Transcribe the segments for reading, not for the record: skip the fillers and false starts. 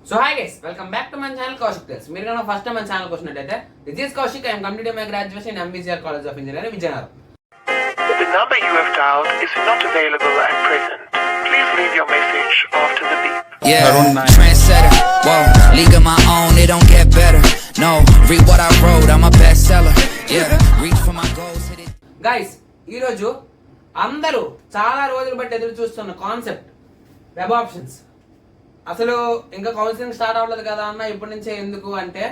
So hi guys, welcome back to my channel Kaushik Tales. మీరు కనుక first time మన channel వచ్చినట్లయితే this is Kaushik. I am completing my graduation in MBCR College of Engineering, Vijayanagar. The number you have dialed is not available at present. Please leave your message after the beep. Yeah, trendsetter, whoa, league of my own, it don't get better. No, read what I wrote, I'm a bestseller. Yeah, reach for my goals, hit it. Guys, ఈ రోజు అందరూ చాలా రోజులు బట్టి ఎదురు చూస్తున్న concept web options. అసలు ఇంకా కౌన్సిలింగ్ స్టార్ట్ అవ్వలేదు కదా అన్న, ఇప్పటి నుంచే ఎందుకు అంటే,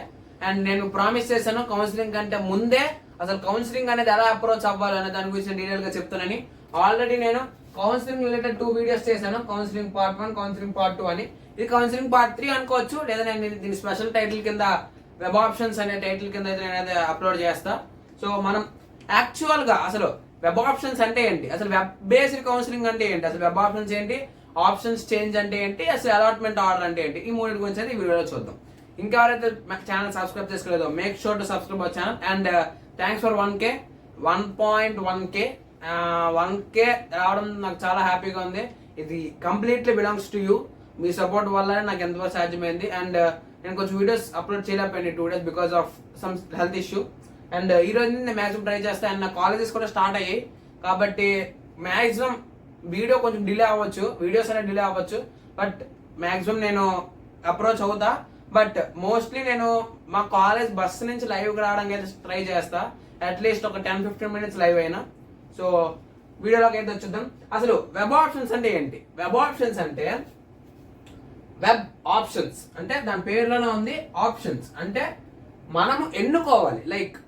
అండ్ నేను ప్రామిస్ చేశాను కౌన్సిలింగ్ కంటే ముందే అసలు కౌన్సిలింగ్ అనేది ఎలా అప్రోచ్ అవ్వాలి అనే దాని గురించి డీటెయిల్ గా చెప్తానని. ఆల్రెడీ నేను కౌన్సిలింగ్ రిలేటెడ్ 2 వీడియోస్ చేశాను, కౌన్సిలింగ్ పార్ట్ 1, కౌన్సిలింగ్ పార్ట్ 2 అని. ఇది కౌన్సిలింగ్ పార్ట్ 3 అనుకోవచ్చు, లేదా నేను దీని స్పెషల్ టైటిల్ కింద వెబ్ ఆప్షన్స్ అనే టైటిల్ కింద అయితే నేనైతే అప్లోడ్ చేస్తా. సో మనం యాక్చువల్ గా అసలు వెబ్ ఆప్షన్స్ అంటే ఏంటి, అసలు వెబ్ బేస్డ్ కౌన్సిలింగ్ అంటే ఏంటి, అసలు వెబ్ ఆప్షన్స్ ఏంటి, ఆప్షన్స్ చేంజ్ అంటే ఏంటి, అసలు అలాట్మెంట్ ఆర్డర్ అంటే ఏంటి, ఈ మూడింటి గురించి అయితే ఈ వీడియోలో చూద్దాం. ఇంకా ఎవరైతే ఛానల్ సబ్స్క్రైబ్ చేసుకోలేదో make sure to subscribe our channel. And thanks for 1K 1.1K రావడం నాకు చాలా హ్యాపీగా ఉంది. ఇది కంప్లీట్లీ బిలాంగ్స్ టు యూ. మీ సపోర్ట్ వల్ల నాకు ఎంతవరకు సాధ్యమైంది. అండ్ నేను కొంచెం వీడియోస్ అప్లోడ్ చేయలేకపోయింది 2 days because of some health issue. And ఈ రోజు నేను మ్యాక్సిమం ట్రై చేస్తాను. అండ్ నా కాలేజెస్ కూడా స్టార్ట్ అయ్యాయి కాబట్టి మ్యాక్సిమం వీడియో కొంచెం డిలే అవ్వచ్చు, వీడియోస్ అనేది డిలే అవ్వచ్చు, బట్ మ్యాక్సిమం నేను అప్రోచ్ అవుతా. బట్ మోస్ట్లీ నేను మా కాలేజ్ బస్సు నుంచి లైవ్కి రావడానికి అయితే ట్రై చేస్తా, అట్లీస్ట్ ఒక 10-15 minutes లైవ్ అయినా. సో వీడియోలోకి అయితే వచ్చేద్దాం. అసలు వెబ్ ఆప్షన్స్ అంటే ఏంటి? వెబ్ ఆప్షన్స్ అంటే వెబ్ ఆప్షన్స్ అంటే దాని పేరులోనే ఉంది ఆప్షన్స్ అంటే మనము ఎన్నుకోవాలి. లైక్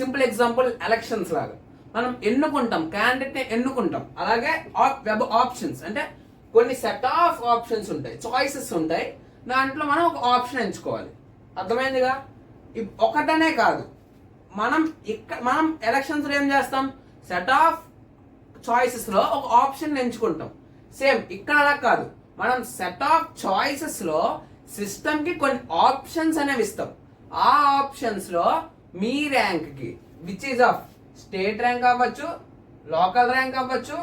సింపుల్ ఎగ్జాంపుల్ ఎలక్షన్స్ లాగా మనం ఎన్నుకుంటాం, క్యాండిడేట్ ని ఎన్నుకుంటాం. అలాగే వెబ్ ఆప్షన్స్ అంటే కొన్ని సెట్ ఆఫ్ ఆప్షన్స్ ఉంటాయి, చాయిసెస్ ఉంటాయి, దాంట్లో మనం ఒక ఆప్షన్ ఎంచుకోవాలి. అర్థమైందిగా? ఒకటనే కాదు, మనం ఎలక్షన్స్ లో ఏం చేస్తాం, సెట్ ఆఫ్ చాయిసెస్ లో ఒక ఆప్షన్ ఎంచుకుంటాం. సేమ్ ఇక్కడ అలా కాదు, మనం సెట్ ఆఫ్ చాయిసెస్ లో సిస్టమ్ కి కొన్ని ఆప్షన్స్ అనేవి ఇస్తాం. ఆ ఆప్షన్స్ లో మీ ర్యాంక్ కి which is of state rank అవ్వచ్చు, లోకల్ ర్యాంక్ అవ్వచ్చు,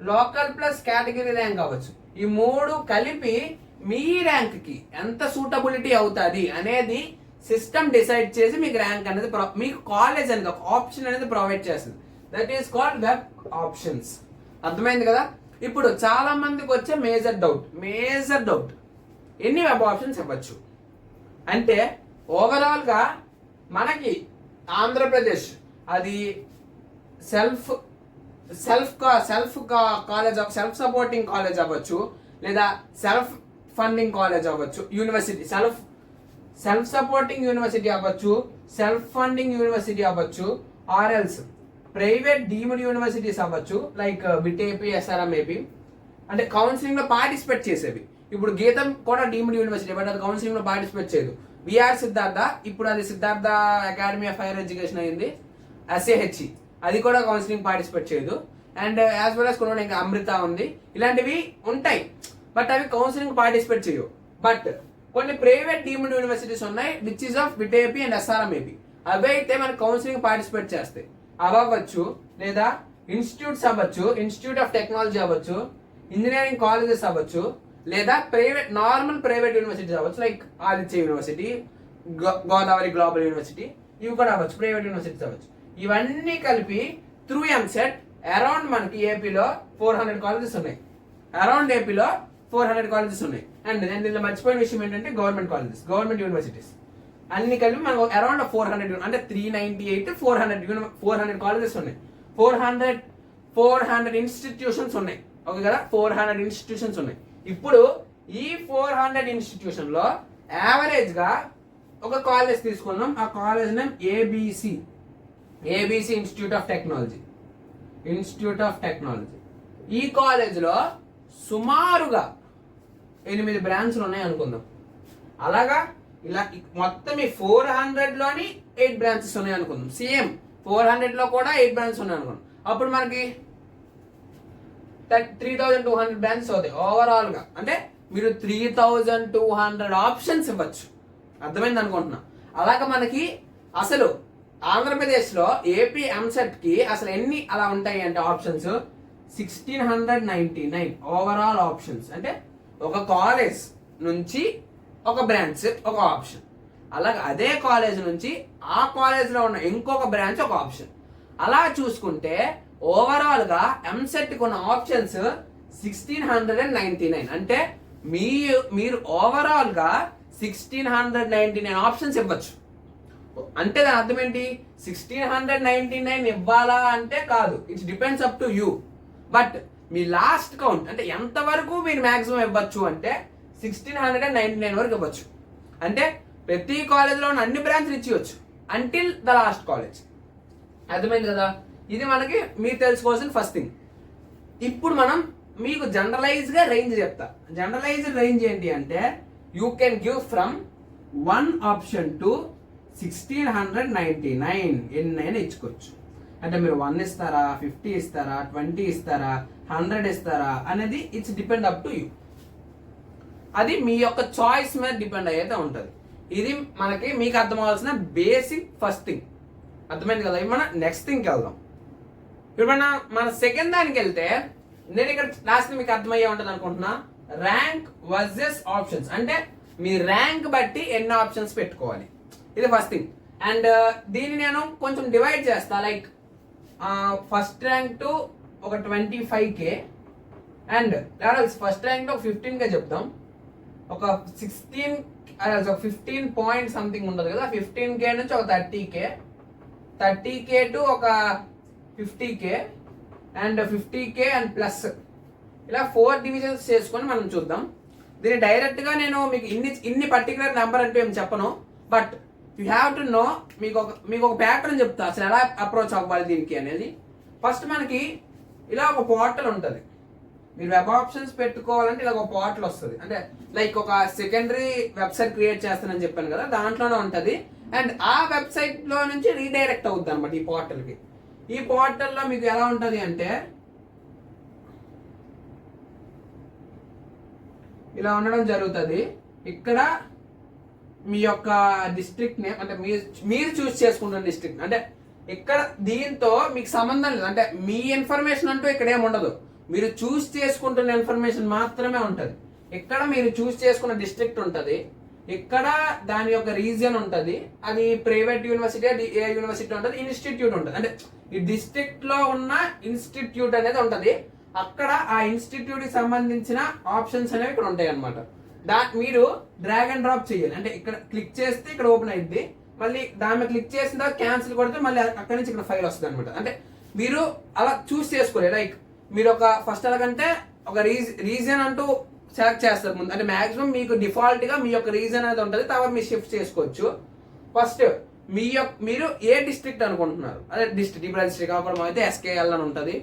లోకల్ ప్లస్ కేటగిరీ ర్యాంక్ అవ్వచ్చు, ఈ 3 కలిపి మీ ర్యాంక్ కి ఎంత సూటబిలిటీ అవుతుంది అనేది సిస్టమ్ డిసైడ్ చేసి మీకు ర్యాంక్ అనేది మీకు కాలేజ్ అనేది ఒక ఆప్షన్ అనేది ప్రొవైడ్ చేస్తుంది. That is called web options. అర్థమైంది కదా? ఇప్పుడు చాలా మందికి వచ్చే మేజర్ డౌట్ ఎన్ని వెబ్ ఆప్షన్స్ ఇవ్వచ్చు అంటే, ఓవరాల్ గా మనకి ఆంధ్రప్రదేశ్ అది self college, self supporting college అవ్వచ్చు, లేదా సెల్ఫ్ ఫండింగ్ కాలేజ్ అవ్వచ్చు, యూనివర్సిటీ సెల్ఫ్ సపోర్టింగ్ యూనివర్సిటీ అవ్వచ్చు, సెల్ఫ్ ఫండింగ్ యూనివర్సిటీ అవ్వచ్చు, ఆర్ఎల్స్ ప్రైవేట్ డీమ్డ్ యూనివర్సిటీస్ అవ్వచ్చు, లైక్ బిటేపీ, ఎస్ఆర్ఎం, ఏపీ అంటే కౌన్సిలింగ్ లో పార్టిసిపేట్ చేసేవి. ఇప్పుడు గీతం కూడా డీమ్డ్ యూనివర్సిటీ, బట్ అది కౌన్సిలింగ్ లో పార్టిసిపేట్ చేయదు. విఆర్ సిద్ధార్థ, ఇప్పుడు అది Siddhartha academy of higher education అయింది, ఎస్ఏహెచ్ఈ, అది కూడా కౌన్సిలింగ్ పార్టిసిపేట్ చేయదు. అండ్ యాజ్ వెల్ యాజ్ కొన్ని ఇంకా అమృత ఉంది, ఇలాంటివి ఉంటాయి, బట్ అవి కౌన్సిలింగ్ పార్టిసిపేట్ చేయవు. బట్ కొన్ని ప్రైవేట్ డీమ్డ్ యూనివర్సిటీస్ ఉన్నాయి which is of VIT AP and SRM AP, అవి అయితే మన కౌన్సిలింగ్ పార్టిసిపేట్ చేస్తాయి. అవ్వచ్చు, లేదా ఇన్స్టిట్యూట్స్ అవ్వచ్చు, ఇన్స్టిట్యూట్ ఆఫ్ టెక్నాలజీ అవ్వచ్చు, ఇంజనీరింగ్ కాలేజెస్ అవ్వచ్చు, లేదా నార్మల్ ప్రైవేట్ యూనివర్సిటీస్ అవ్వచ్చు, like Aditya university, Godavari global university, ఇవి కూడా అవ్వచ్చు, ప్రైవేట్ యూనివర్సిటీస్ అవ్వచ్చు. ఇవన్నీ కలిపి త్రూ ఎంసెట్ అరౌండ్ మనకి ఏపీలో 400 కాలేజెస్ ఉన్నాయి. అరౌండ్ ఏపీలో 400 కాలేజెస్ ఉన్నాయి. అండ్ నేను దీనిలో మర్చిపోయిన విషయం ఏంటంటే గవర్నమెంట్ కాలేజెస్, గవర్నమెంట్ యూనివర్సిటీస్ అన్ని కలిపి మనకు అరౌండ్ 400 అంటే 398 400 కాలేజెస్ ఉన్నాయి. 400 ఇన్స్టిట్యూషన్స్ ఉన్నాయి. ఓకే కదా? 400 ఇన్స్టిట్యూషన్స్ ఉన్నాయి. ఇప్పుడు ఈ 400 ఇన్స్టిట్యూషన్ లో యావరేజ్ గా ఒక కాలేజ్ తీసుకున్నాం. ఆ college name ABC institute of technology. ఈ కాలేజ్ లో సుమారుగా 8 బ్రాంచ్లు ఉన్నాయి అనుకుందాం. అలాగా ఇలా మొత్తం ఈ 400 లోని 8 బ్రాంచెస్ ఉన్నాయి అనుకుందాం. సేమ్ 400 లో కూడా 8 బ్రాంచెస్ ఉన్నాయి అనుకుందాం. అప్పుడు మనకి 3200 బ్రాంచెస్ అవుతాయి ఓవరాల్ గా. అంటే మీరు 3200 ఆప్షన్స్ ఇవ్వచ్చు. అర్థమైంది అనుకుంటున్నా. అలాగా మనకి అసలు ఆంధ్రప్రదేశ్ లో ఏపీ ఎంసెట్ కి అసలు ఎన్ని అలా ఉంటాయి అంటే ఆప్షన్స్ 1699 ఓవరాల్ ఆప్షన్స్. అంటే ఒక కాలేజ్ నుంచి ఒక బ్రాంచ్ ఒక ఆప్షన్. అలాగే అదే కాలేజ్ నుంచి ఆ కాలేజ్లో ఉన్న ఇంకొక బ్రాంచ్ ఒక ఆప్షన్. అలా చూసుకుంటే ఓవరాల్గా ఎంసెట్కి ఉన్న ఆప్షన్స్ 1699. అంటే మీరు ఓవరాల్గా 1699 ఆప్షన్స్ ఇవ్వచ్చు. అంటే దాని అర్థం ఏంటి? 1699 ఇవ్వాలా అంటే కాదు, it's depends up to you. But me last count అంటే ఎంతవరకు మీరు మ్యాక్సిమం ఇవ్వచ్చు అంటే 1699 వరకు ఇవ్వచ్చు. అంటే ప్రతి కాలేజ్లో ఉన్న అన్ని బ్రాంచ్లు ఇచ్చేయచ్చు అంటిల్ ద లాస్ట్ కాలేజ్. అర్థమైంది కదా? ఇది మనకి మీరు తెలుసుకోవాల్సిన ఫస్ట్ థింగ్. ఇప్పుడు మనం మీకు జనరలైజ్గా రేంజ్ చెప్తా. జనరలైజ్డ్ రేంజ్ ఏంటి అంటే you can give from 1 option to 1699. ఎన్నైనా ఇచ్చుకోవచ్చు. అంటే మీరు 1 ఇస్తారా, 50 ఇస్తారా, 20 ఇస్తారా, 100 ఇస్తారా అనేది it's depend up to you. అది మీ యొక్క చాయిస్ మీద డిపెండ్ అయ్యేదే ఉంటుంది. ఇది మనకి మీకు అర్థం అవ్వాల్సిన బేసిక్ ఫస్ట్ థింగ్. అర్థమైంది కదా? ఇప్పుడు మనం నెక్స్ట్ థింగ్కి వెళ్దాం. ఇప్పుడు మన సెకండ్ దానికి వెళ్తే నేను ఇక్కడ లాస్ట్ మీకు అర్థమయ్యే ఉంటుంది అనుకుంటున్నా. Rank versus options. అంటే మీ ర్యాంక్ బట్టి ఎన్ని ఆప్షన్స్ పెట్టుకోవాలి, ఇది ఫస్ట్ థింగ్. అండ్ దీన్ని నేను కొంచెం డివైడ్ చేస్తా. లైక్ ఫస్ట్ ర్యాంక్ టు ఒక 25K and first rank to 15K చెప్తాం. ఒక 15 పాయింట్ సంథింగ్ ఉంటుంది కదా, 15K నుంచి ఒక 30K టు ఒక 50K and 50K and plus, ఇలా 4 డివిజన్స్ చేసుకొని మనం చూద్దాం. దీన్ని డైరెక్ట్గా నేను మీకు ఇన్ని పర్టికులర్ నెంబర్ అంటే ఏం చెప్పను. But you have to know. మీకు ఒక ప్యాటర్న్ చెప్తా అసలు ఎలా అప్రోచ్ అవ్వాలి దీనికి అనేది. ఫస్ట్ మనకి ఇలా ఒక పోర్టల్ ఉంటుంది. మీరు వెబ్ ఆప్షన్స్ పెట్టుకోవాలంటే ఇలా ఒక పోర్టల్ వస్తుంది. అంటే లైక్ ఒక సెకండరీ వెబ్సైట్ క్రియేట్ చేస్తానని చెప్పాను కదా, దాంట్లోనే ఉంటుంది. అండ్ ఆ వెబ్సైట్లో నుంచి రీడైరెక్ట్ అవుతుంది అనమాట ఈ పోర్టల్కి. ఈ పోర్టల్లో మీకు ఎలా ఉంటుంది అంటే ఇలా ఉండడం జరుగుతుంది. ఇక్కడ మీ యొక్క డిస్ట్రిక్ట్ నేమ్ అంటే మీరు చూస్ చేసుకుంటున్న డిస్ట్రిక్ట్. అంటే ఇక్కడ దీంతో మీకు సంబంధం లేదు. అంటే మీ ఇన్ఫర్మేషన్ అంటూ ఇక్కడ ఏమి ఉండదు. మీరు చూస్ చేసుకుంటున్న ఇన్ఫర్మేషన్ మాత్రమే ఉంటుంది. ఇక్కడ మీరు చూస్ చేసుకున్న డిస్ట్రిక్ట్ ఉంటుంది, ఇక్కడ దాని యొక్క రీజియన్ ఉంటుంది, అది ప్రైవేట్ యూనివర్సిటీ, ఏ యూనివర్సిటీ ఉంటుంది, ఇన్స్టిట్యూట్ ఉంటుంది. అంటే ఈ డిస్ట్రిక్ట్ లో ఉన్న ఇన్స్టిట్యూట్ అనేది ఉంటుంది. అక్కడ ఆ ఇన్స్టిట్యూట్ కి సంబంధించిన ఆప్షన్స్ అనేవి ఇక్కడ ఉంటాయి అనమాట. మీరు డ్రాగ్ అండ్ డ్రాప్ చేయాలి. అంటే ఇక్కడ క్లిక్ చేస్తే ఇక్కడ ఓపెన్ అయ్యింది, మళ్ళీ దాని మీద క్లిక్ చేసిన తర్వాత క్యాన్సిల్ కొడితే మళ్ళీ అక్కడి నుంచి ఇక్కడ ఫైల్ వస్తుంది అనమాట. అంటే మీరు అలా చూస్ చేసుకోలేదు. లైక్ మీరు ఒక ఫస్ట్ ఎలాగంటే ఒక రీజన్ అంటూ సెలెక్ట్ చేస్తారు ముందు. అంటే మాక్సిమం మీకు డిఫాల్ట్ గా మీ యొక్క రీజన్ అనేది ఉంటుంది, తర్వాత మీరు షిఫ్ట్ చేసుకోవచ్చు. ఫస్ట్ మీరు ఏ డిస్ట్రిక్ట్ అనుకుంటున్నారు అదే డిస్ట్రిక్ట్. ఇప్పుడు అది శ్రీకాకుళం అయితే SKL అని ఉంటుంది,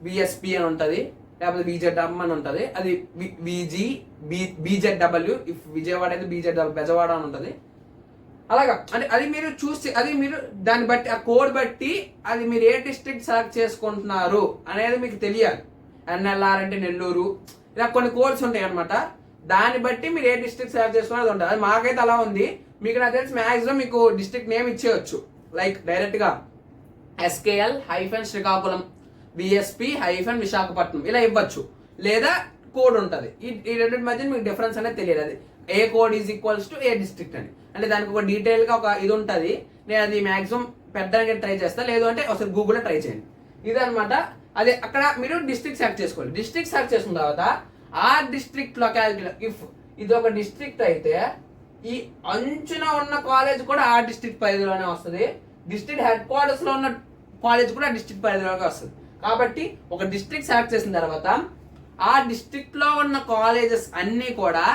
BSP అని ఉంటుంది, లేకపోతే BZM అని ఉంటుంది, అది BZW. ఇఫ్ విజయవాడ అయితే BZW బెజవాడ అని ఉంటుంది. అలాగా అంటే అది మీరు చూసి అది మీరు దాన్ని బట్టి ఆ కోడ్ బట్టి అది మీరు ఏ డిస్ట్రిక్ట్ సెలెక్ట్ చేసుకుంటున్నారు అనేది మీకు తెలియాలి. NLR అంటే నెల్లూరు, ఇలా కొన్ని కోడ్స్ ఉంటాయి అనమాట. దాన్ని బట్టి మీరు ఏ డిస్ట్రిక్ట్ సెలెక్ట్ చేసుకున్నది ఉంటుంది. అది మాకైతే అలా ఉంది. మీకు నాకు తెలిసి మ్యాక్సిమం మీకు డిస్ట్రిక్ట్ నేమ్ ఇచ్చేయచ్చు. లైక్ డైరెక్ట్గా SKL-శ్రీకాకుళం, BSP-విశాఖపట్నం ఇలా ఇవ్వచ్చు. లేదా కోడ్ ఉంటుంది. ఈ రెండింటి మధ్య మీకు డిఫరెన్స్ అనేది తెలియదు. అది ఏ కోడ్ ఈజ్ ఈక్వల్స్ టు ఏ డిస్ట్రిక్ట్ అని. అంటే దానికి ఒక డీటెయిల్గా ఒక ఇది ఉంటుంది. నేను అది మ్యాక్సిమం పెట్టడానికి ట్రై చేస్తాను, లేదు అంటే ఒకసారి గూగుల్లో ట్రై చేయండి. ఇదనమాట. అదే అక్కడ మీరు డిస్ట్రిక్ట్ సెలెక్ట్ చేసుకోవాలి. డిస్ట్రిక్ట్ సెలెక్ట్ చేసుకున్న తర్వాత ఆ డిస్ట్రిక్ట్ లొకాలిటీ, ఇఫ్ ఇది ఒక డిస్ట్రిక్ట్ అయితే ఈ అంచున ఉన్న కాలేజ్ కూడా ఆ డిస్ట్రిక్ట్ పరిధిలోనే వస్తుంది. డిస్ట్రిక్ట్ హెడ్ క్వార్టర్స్ లో ఉన్న కాలేజ్ కూడా డిస్ట్రిక్ట్ పరిధిలోనే వస్తుంది. కాబట్టి ఒక డిస్ట్రిక్ట్ సెలెక్ట్ చేసిన తర్వాత ఆ డిస్ట్రిక్ట్ లో ఉన్న కాలేజెస్ అన్ని కూడా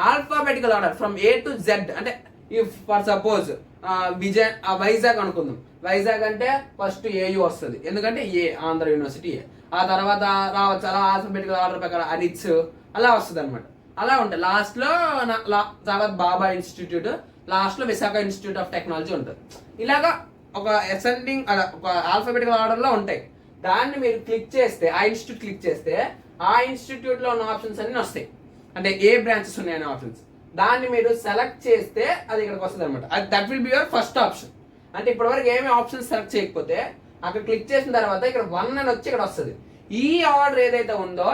alphabetical order from A to Z. అంటే ఇఫ్ ఫర్ సపోజ్ వైజాగ్ అనుకుందాం. వైజాగ్ అంటే ఫస్ట్ AU వస్తుంది, ఎందుకంటే ఆంధ్ర యూనివర్సిటీ. ఆ తర్వాత రావచ్చు అలా ఆల్ఫాబెటికల్ ఆర్డర్ ప్రకారం అరిట్స్ అలా వస్తుంది అనమాట. అలా ఉంటాయి. లాస్ట్ లో తర్వాత బాబా ఇన్స్టిట్యూట్, లాస్ట్ లో విశాఖ ఇన్స్టిట్యూట్ ఆఫ్ టెక్నాలజీ ఉంటుంది. ఇలాగా ఒక అసెండింగ్ ఒక ఆల్ఫాబెటికల్ ఆర్డర్ లో ఉంటాయి. దాన్ని మీరు క్లిక్ చేస్తే ఆ ఇన్స్టిట్యూట్ క్లిక్ చేస్తే ఆ ఇన్స్టిట్యూట్ లో ఉన్న ఆప్షన్స్ అన్ని వస్తాయి. అంటే ఏ బ్రాంచెస్ ఉన్నాయనే ఆప్షన్స్. దాన్ని మీరు సెలెక్ట్ చేస్తే అది ఇక్కడికి వస్తుంది అనమాట. That will be your first option. అంటే ఇప్పటివరకు ఏమి ఆప్షన్స్ సెలెక్ట్ చేయకపోతే అక్కడ క్లిక్ చేసిన తర్వాత ఇక్కడ 1 అని వచ్చి ఇక్కడ వస్తుంది. ఈ ఆర్డర్ ఏదైతే ఉందో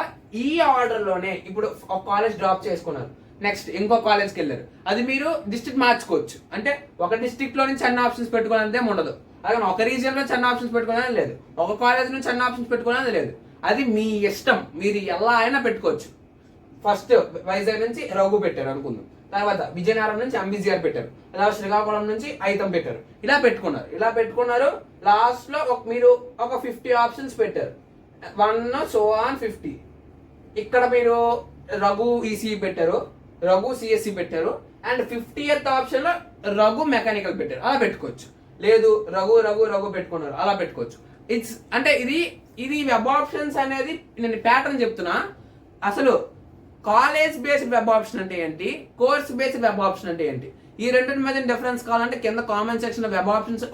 ఈ ఆర్డర్ లోనే ఇప్పుడు ఒక కాలేజ్ డ్రాప్ చేసుకున్నారు, నెక్స్ట్ ఇంకో కాలేజ్కి వెళ్ళారు, అది మీరు డిస్ట్రిక్ట్ మార్చుకోవచ్చు. అంటే ఒక డిస్ట్రిక్ట్ లో నుంచి అన్ని ఆప్షన్స్ పెట్టుకోవాలంటే ఉండదు, అలాగే ఒక రీజియన్ నుంచి అన్ని ఆప్షన్స్ పెట్టుకోవాలని లేదు, ఒక కాలేజ్ నుంచి అన్ని ఆప్షన్స్ పెట్టుకోవాలని లేదు. అది మీ ఇష్టం, మీరు ఎలా అయినా పెట్టుకోవచ్చు. ఫస్ట్ వైజాగ్ నుంచి రఘు పెట్టారు అనుకుందాం, తర్వాత విజయనగరం నుంచి అంబిజిఆర్ పెట్టారు, తర్వాత శ్రీకాకుళం నుంచి ఐతం పెట్టారు. ఇలా పెట్టుకున్నారు. లాస్ట్ లో మీరు ఒక 50 ఆప్షన్స్ పెట్టారు, 1 so on 50. ఇక్కడ మీరు రఘు ఈసీ పెట్టారు, రఘు సిఎస్సి పెట్టారు, అండ్ 50th ఆప్షన్ లో రఘు మెకానికల్ పెట్టారు. అలా పెట్టుకోవచ్చు. లేదు రఘు పెట్టుకున్నారు, అలా పెట్టుకోవచ్చు. ఇట్స్ అంటే ఇది వెబ్ ఆప్షన్స్ అనేది నేను ప్యాటర్న్ చెప్తున్నా. అసలు కాలేజ్ బేస్డ్ వెబ్ ఆప్షన్ అంటే ఏంటి, కోర్స్ బేస్డ్ వెబ్ ఆప్షన్ అంటే ఏంటి, ఈ రెండింటి మధ్య డిఫరెన్స్ కావాలంటే కింద కామెంట్ సెక్షన్ లో వెబ్ ఆప్షన్స్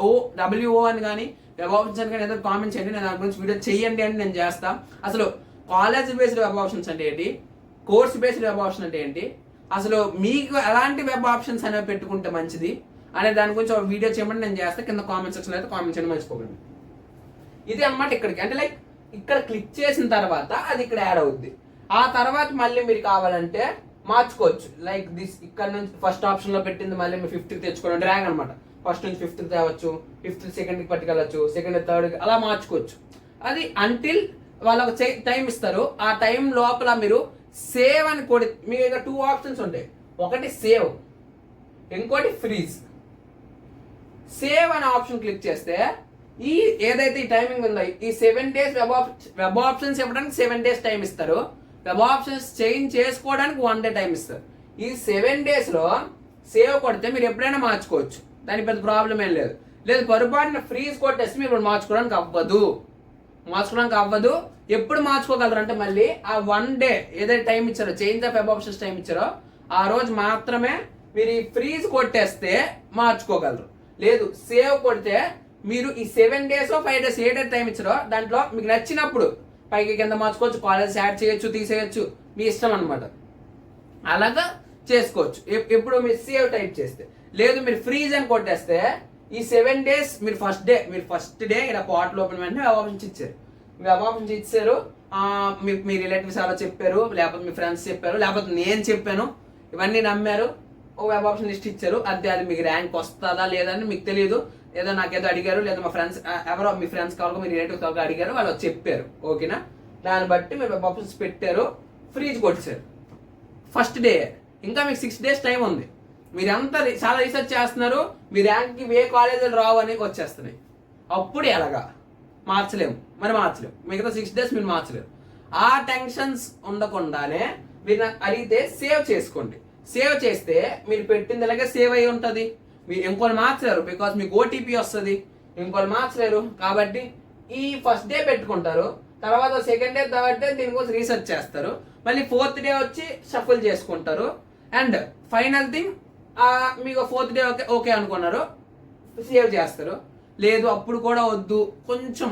WO అని కానీ వెబ్ ఆప్షన్స్ అని కానీ ఏదో కామెంట్ చేయండి, నేను దాని గురించి వీడియో చేయండి అని నేను చేస్తా. అసలు కాలేజ్ బేస్డ్ వెబ్ ఆప్షన్స్ అంటే ఏంటి, కోర్స్ బేస్డ్ వెబ్ ఆప్షన్ అంటే ఏంటి, అసలు మీకు ఎలాంటి వెబ్ ఆప్షన్స్ అనేవి పెట్టుకుంటే మంచిది అనే దాని గురించి ఒక వీడియో చేయమని నేను చేస్తా. కింద కామెంట్ సెక్షన్ లో అయితే కామెంట్ చేయడం మర్చిపోకండి. ఇది అన్నమాట ఇక్కడికి, అంటే లైక్ ఇక్కడ క్లిక్ చేసిన తర్వాత అది ఇక్కడ యాడ్ అవుద్ది. ఆ తర్వాత మళ్ళీ మీరు కావాలంటే మార్చుకోవచ్చు. లైక్ దిస్ ఇక్కడ నుంచి ఫస్ట్ ఆప్షన్ లో పెట్టింది మళ్ళీ మీరు 50కి తెచ్చుకోవడం డ్రాగ్ అనమాట. ఫస్ట్ నుంచి 5th తేవచ్చు, 5th సెకండ్కి పట్టుకెళ్ళచ్చు, సెకండ్ 3rd అలా మార్చుకోవచ్చు. అది అంటిల్ వాళ్ళకు టైం ఇస్తారు. ఆ టైం లోపల మీరు సేవ్ అని కొడి, మీ దగ్గర 2 ఆప్షన్స్ ఉంటాయి, ఒకటి సేవ్, ఇంకోటి ఫ్రీజ్. సేవ్ అనే ఆప్షన్ క్లిక్ చేస్తే ఈ ఏదైతే ఈ టైమింగ్ ఉందో ఈ 7 days వెబ్ ఆప్షన్స్ ఇవ్వడానికి 7 days టైం ఇస్తారు, వెబ్ ఆప్షన్స్ చేంజ్ చేసుకోవడానికి 1 day టైం ఇస్తారు. ఈ 7 days లో సేవ్ కొడితే మీరు ఎప్పుడైనా మార్చుకోవచ్చు, దానికి పెద్ద ప్రాబ్లం ఏం లేదు. లేదు పొరపాటున ఫ్రీజ్ కొట్టేస్తే మీరు మార్చుకోవడానికి అవ్వదు. ఎప్పుడు మార్చుకోగలరు అంటే మళ్ళీ ఆ 1 day ఏదైతే టైం ఇచ్చారో, change of web options time ఇచ్చారో ఆ రోజు మాత్రమే మీరు ఈ ఫ్రీజ్ కొట్టేస్తే మార్చుకోగలరు. లేదు సేవ్ కొడితే మీరు ఈ 7 days 5 days ఏదైతే టైం ఇచ్చారో దాంట్లో మీకు నచ్చినప్పుడు పైకి కింద మార్చుకోవచ్చు, కాలేజ్ యాడ్ చేయొచ్చు, తీసేయచ్చు, మీ ఇష్టం అనమాట. అలాగా చేసుకోవచ్చు ఎప్పుడు మీరు సేవ్ టైప్ చేస్తే. లేదు మీరు ఫ్రీజ్ అని కొట్టేస్తే ఈ 7 days మీరు ఫస్ట్ డే ఇలా పోర్టల్ ఓపెన్ వెంటనే వెబ్ ఆప్షన్స్ ఇచ్చారు, మీ రిలేటివ్స్ అలా చెప్పారు, లేకపోతే మీ ఫ్రెండ్స్ చెప్పారు, లేకపోతే నేను చెప్పాను, ఇవన్నీ నమ్మారు, ఓ వెబ్ ఆప్షన్ లిస్ట్ ఇచ్చారు. అంతే, అది మీకు ర్యాంక్ వస్తుందా లేదా అని మీకు తెలియదు. ఏదో నాకేదో అడిగారు, లేదా మా ఫ్రెండ్స్ ఎవరో మీ ఫ్రెండ్స్ కావాలి, మీ రిలేటివ్స్ కావాలి అడిగారు, వాళ్ళు చెప్పారు, ఓకేనా. దాన్ని బట్టి మీరు వెబ్ ఆప్షన్స్ పెట్టారు, ఫ్రీజ్ కొట్టేశారు ఫస్ట్ డే. ఇంకా మీకు 6 days టైం ఉంది. మీరంతా చాలా రీసెర్చ్ చేస్తున్నారు, మీ ర్యాంక్కి ఏ కాలేజీలు రావు అని వచ్చేస్తున్నాయి. అప్పుడు ఎలాగా మార్చలేము, మిగతా 6 days మీరు మార్చలేరు. ఆ టెన్షన్స్ ఉండకుండానే మీరు అడిగితే సేవ్ చేసుకోండి. సేవ్ చేస్తే మీరు పెట్టింది ఇలాగే సేవ్ అయ్యి ఉంటుంది. మీరు ఇంకోళ్ళు మార్చలేరు, బికాస్ మీకు ఓటీపీ వస్తుంది, ఇంకోళ్ళు మార్చలేరు. కాబట్టి ఈ ఫస్ట్ డే పెట్టుకుంటారు, తర్వాత సెకండ్ డే, థర్డ్ డే దీనికోసం రీసెర్చ్ చేస్తారు, మళ్ళీ 4th day వచ్చి షఫుల్ చేసుకుంటారు. అండ్ ఫైనల్ థింగ్, మీకు 4th day ఓకే అనుకున్నారు, సేవ్ చేస్తారు. లేదు అప్పుడు కూడా వద్దు, కొంచెం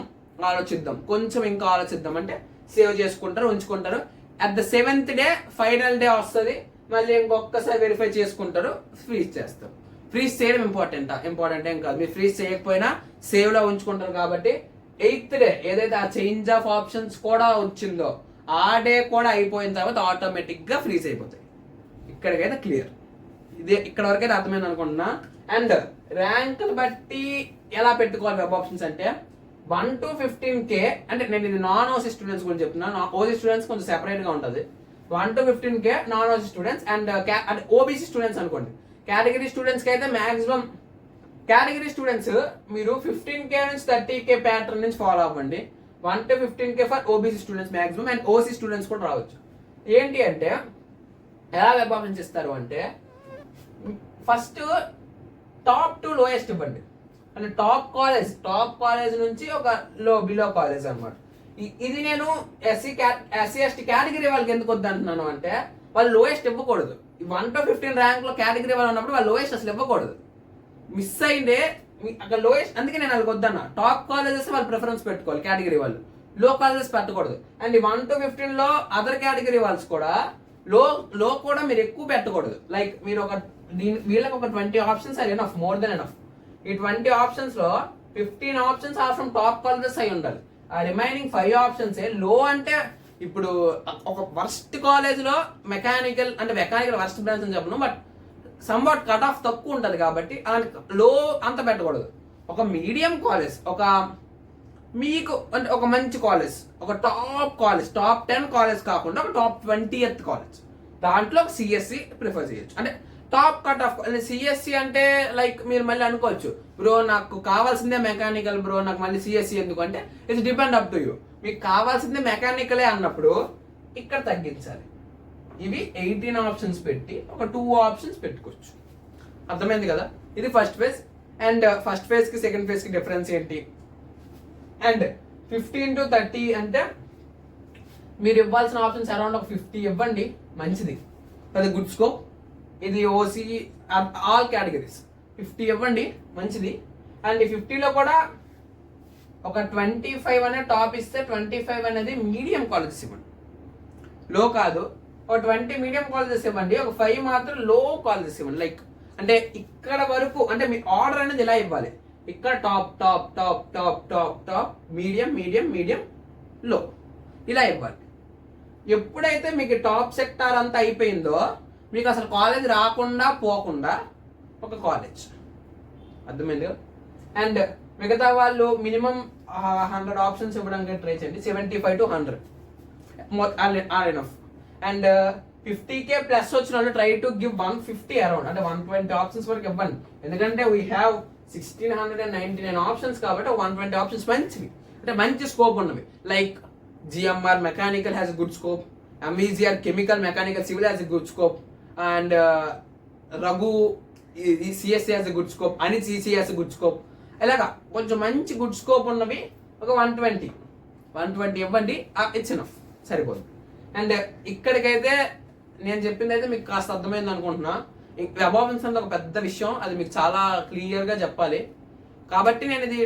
ఇంకా ఆలోచిద్దాం అంటే సేవ్ చేసుకుంటారు, ఉంచుకుంటారు. At the 7th day final day వస్తుంది, మళ్ళీ ఇంకొకసారి వెరిఫై చేసుకుంటారు, ఫ్రీజ్ చేస్తారు. ఫ్రీజ్ చేయడం ఇంపార్టెంట్ ఏం కాదు. మీరు ఫ్రీజ్ చేయకపోయినా సేవ్ లో ఉంచుకుంటారు. కాబట్టి 8th day ఏదైతే ఆ చేంజ్ ఆఫ్ ఆప్షన్స్ కూడా వచ్చిందో ఆ డే కూడా అయిపోయిన తర్వాత ఆటోమేటిక్ గా ఫ్రీజ్ అయిపోతాయి. ఇక్కడికైతే క్లియర్, ఇక్కడ వరకైతే అర్థమైంది అనుకుంటున్నా. అండ్ ర్యాంకులు బట్టి ఎలా పెట్టుకోవాలి వెబ్ ఆప్షన్స్ అంటే 1 to 15K, అంటే నేను ఇది నాన్ ఓసీ స్టూడెంట్స్ గురించి చెప్తున్నా. ఓసీ స్టూడెంట్స్ కొంచెం సెపరేట్ గా ఉంటుంది. 1 to 15K non OC students. And OBC students అనుకోండి. కేటగిరీ స్టూడెంట్స్ కి అయితే మాక్సిమం, కేటగిరీ స్టూడెంట్స్ మీరు 15K నుంచి 30K ప్యాటర్న్ నుంచి ఫాలో అవ్వండి. 1 to 15K for OBC students maximum. And OC students కూడా రావచ్చు. ఏంటి అంటే ఎలా వెబ్ ఆప్షన్స్ ఇస్తారు అంటే ఫస్ట్ టాప్ టు లోయెస్ట్ ఇవ్వండి. అంటే టాప్ కాలేజ్ నుంచి ఒక బిలో కాలేజ్ అనమాట. ఇది నేను ఎస్సీ ఎస్టీ కేటగిరీ వాళ్ళకి ఎందుకు వద్దు అంటున్నాను అంటే వాళ్ళు లోయెస్ట్ ఇవ్వకూడదు. 1 to 15 ర్యాంక్ లో కేటగిరీ వాళ్ళు ఉన్నప్పుడు వాళ్ళు లోయెస్ట్ అసలు ఇవ్వకూడదు. మిస్ అయిందే అక్కడ లోయెస్ట్, అందుకే నేను వాళ్ళకి వద్దన్నా. టాప్ కాలేజెస్ వాళ్ళు ప్రిఫరెన్స్ పెట్టుకోవాలి కేటగిరీ వాళ్ళు, లో కాలేజెస్ పెట్టకూడదు. అండ్ 1 to 15 లో అదర్ కేటగిరీ వాళ్ళస్ కూడా లో కూడా మీరు ఎక్కువ పెట్టకూడదు. లైక్ మీరు వీళ్ళకి ఒక 20 options are enough, more than enough. ఈ 20 ఆప్షన్స్ లో 15 options are from top colleges అయి ఉండాలి. ఆ రిమైనింగ్ 5 ఆప్షన్స్ లో అంటే ఇప్పుడు ఒక వర్స్ట్ కాలేజ్లో మెకానికల్ వర్స్ట్ బ్రాంచ్ అని చెప్పను, బట్ సంవాట్ కట్ ఆఫ్ తక్కువ ఉంటుంది కాబట్టి అలాంటి లో అంత పెట్టకూడదు. ఒక మీడియం కాలేజ్, మీకు అంటే ఒక మంచి కాలేజ్, ఒక టాప్ 10 కాలేజ్ కాకుండా ఒక టాప్ 20th కాలేజ్, దాంట్లో ఒక సిఎస్సి ప్రిఫర్ చేయొచ్చు. అంటే టాప్ కట్ ఆఫ్ సిఎస్సి అంటే లైక్ మీరు మళ్ళీ అనుకోవచ్చు, బ్రో నాకు కావాల్సిందే మెకానికల్ బ్రో, నాకు మళ్ళీ సిఎస్సి ఎందుకు అంటే it's depend up to you. మీకు కావాల్సిందే మెకానికలే అన్నప్పుడు ఇక్కడ తగ్గించాలి. ఇవి 18 ఆప్షన్స్ పెట్టి ఒక 2 ఆప్షన్స్ పెట్టుకోవచ్చు. అర్థమైంది కదా? ఇది ఫస్ట్ ఫేజ్. అండ్ ఫస్ట్ ఫేజ్కి సెకండ్ ఫేజ్కి డిఫరెన్స్ ఏంటి? అండ్ 15 to 30 అంటే మీరు ఇవ్వాల్సిన ఆప్షన్స్ అరౌండ్ ఒక 50 ఇవ్వండి, మంచిది, అది గుడ్ స్కోప్. ఇది ఓసీ ఆల్ కేటగిరీస్ 50 ఇవ్వండి, మంచిది. అండ్ 50లో కూడా ఒక 25 అనేది టాప్ ఇస్తే 25 అనేది మీడియం కాలేజెస్ ఇవ్వండి, లో కాదు. ఒక 20 మీడియం కాలేజెస్ ఇవ్వండి, ఒక 5 మాత్రం లో కాలేజెస్ ఇవ్వండి. లైక్ అంటే ఇక్కడ వరకు అంటే మీ ఆర్డర్ అనేది ఇలా ఇవ్వాలి, ఇక్కడ top top top top top top medium medium medium లో ఇలా ఇవ్వాలి. ఎప్పుడైతే మీకు టాప్ సెక్టార్ అంతా అయిపోయిందో మీకు అసలు కాలేజ్ రాకుండా పోకుండా ఒక కాలేజ్. అర్థమైంది కదా? అండ్ మిగతా వాళ్ళు మినిమం 100 ఆప్షన్స్ ఇవ్వడానికి ట్రై చేయండి, 75 to 100 are enough. And 50K plus వచ్చిన వాళ్ళు ట్రై టు గివ్ 150 అరౌండ్, అంటే 120 ఆప్షన్స్ వరకు ఇవ్వండి. ఎందుకంటే వీ హ్యావ్ 1699 ఆప్షన్స్ కాబట్టి 120 ఆప్షన్స్ మంచివి, అంటే మంచి స్కోప్ ఉన్నవి. Like GMR mechanical has good scope, MVGR chemical mechanical civil has good scope, and Raghu CSC has good scope, ANITS CC has good scope. ఇలాగా కొంచెం మంచి గుడ్ స్కోప్ ఉన్నవి ఒక 120 ఇవ్వండి, ఇట్స్ ఎనఫ్, సరిపోతుంది. అండ్ ఇక్కడికైతే నేను చెప్పింది అయితే మీకు కాస్త అర్థమైంది అనుకుంటున్నా. వెబ్ ఆప్షన్స్ అంటే ఒక పెద్ద విషయం, అది మీకు చాలా క్లియర్గా చెప్పాలి. కాబట్టి నేను ఇది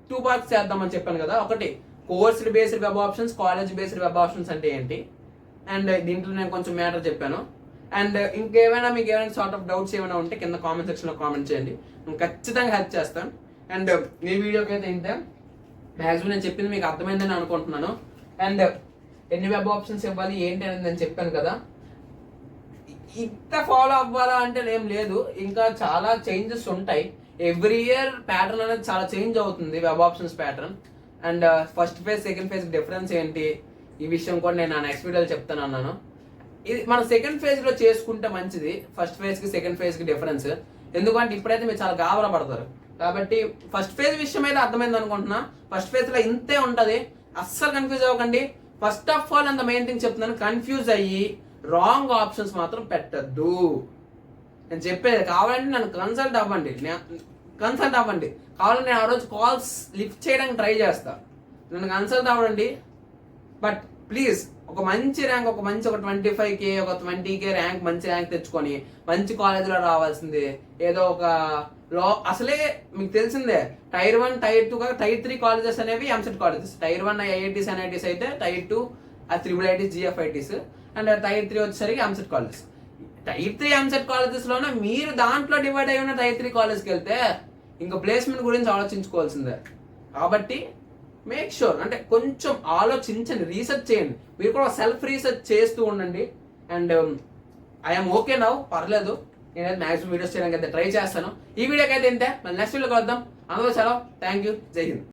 2 parts చేద్దామని చెప్పాను కదా. ఒకటి course based web options, college based web options అంటే ఏంటి, అండ్ దీంట్లో నేను కొంచెం మ్యాటర్ చెప్పాను. అండ్ ఇంకేమైనా మీకు ఏమైనా సార్ట్ ఆఫ్ డౌట్స్ ఏమైనా ఉంటే కింద కామెంట్ సెక్షన్లో కామెంట్ చేయండి, నేను ఖచ్చితంగా హెల్ప్ చేస్తాను. అండ్ ఈ వీడియోకి అయితే ఇంతే, మ్యాక్సిమం నేను చెప్పింది మీకు అర్థమైందని అనుకుంటున్నాను. అండ్ ఎన్ని వెబ్ ఆప్షన్స్ ఇవ్వాలి ఏంటి అనేది నేను చెప్పాను కదా. ఇంత ఫాలో అవ్వాలా అంటే ఏం లేదు, ఇంకా చాలా చేంజెస్ ఉంటాయి. ఎవ్రీ ఇయర్ ప్యాటర్న్ అనేది చాలా చేంజ్ అవుతుంది, web options pattern. And first phase second phase difference ఏంటి, ఈ విషయం కూడా నేను నా నెక్స్ట్ వీడియోలో చెప్తాను అన్నాను. ఇది మన సెకండ్ ఫేజ్లో చేసుకుంటే మంచిది, ఫస్ట్ ఫేజ్కి సెకండ్ ఫేజ్కి డిఫరెన్స్. ఎందుకంటే ఇప్పుడైతే మీరు చాలా గాబరా పడతారు. కాబట్టి ఫస్ట్ ఫేజ్ విషయం అయితే అర్థమైంది అనుకుంటున్నా. ఫస్ట్ ఫేజ్లో ఇంతే ఉంటుంది, అస్సలు కన్ఫ్యూజ్ అవ్వకండి. ఫస్ట్ ఆఫ్ ఆల్ అంత మెయిన్ థింగ్ చెప్తున్నాను, కన్ఫ్యూజ్ అయ్యి రాంగ్ ఆప్షన్స్ మాత్రం పెట్టద్దు. నేను చెప్పేది కావాలంటే నన్ను కన్సల్ట్ అవ్వండి, కావాలంటే నేను ఆ రోజు కాల్స్ లిఫ్ట్ చేయడానికి ట్రై చేస్తా, నన్ను కన్సల్ట్ అవ్వండి. బట్ ప్లీజ్ ఒక మంచి ర్యాంక్, ఒక 25K, ఒక 20K ర్యాంక్, మంచి ర్యాంక్ తెచ్చుకొని మంచి కాలేజీలో రావాల్సిందే. ఏదో ఒక అసలే మీకు తెలిసిందే, టైర్ 1 టైర్ 2 కాక టైర్ 3 కాలేజెస్ అనేవి EAMCET colleges. Tier 1 IITs NITs అయితే, tier 2 IITs GFITs, and tier 3 వచ్చేసరికి EAMCET colleges. Tier 3 EAMCET colleges లోనే మీరు దాంట్లో డివైడ్ అయి ఉన్న టైర్ 3 కాలేజ్కి వెళ్తే ఇంకా ప్లేస్మెంట్ గురించి ఆలోచించుకోవాల్సిందే. కాబట్టి మేక్ షూర్, అంటే కొంచెం ఆలోచించండి, రీసెర్చ్ చేయండి. మీరు కూడా సెల్ఫ్ రీసెర్చ్ చేస్తూ ఉండండి. అండ్ ఐఎమ్ ఓకే నౌ, పర్లేదు, నేనైతే మ్యాక్సిమం వీడియోస్ చేయడానికి అయితే ట్రై చేస్తాను. ఈ వీడియోకి అయితే ఇంతే, మళ్ళీ నెక్స్ట్ వీడియోకి వద్దాం. అందరూ సెలవు, థ్యాంక్ యూ, జై హింద్.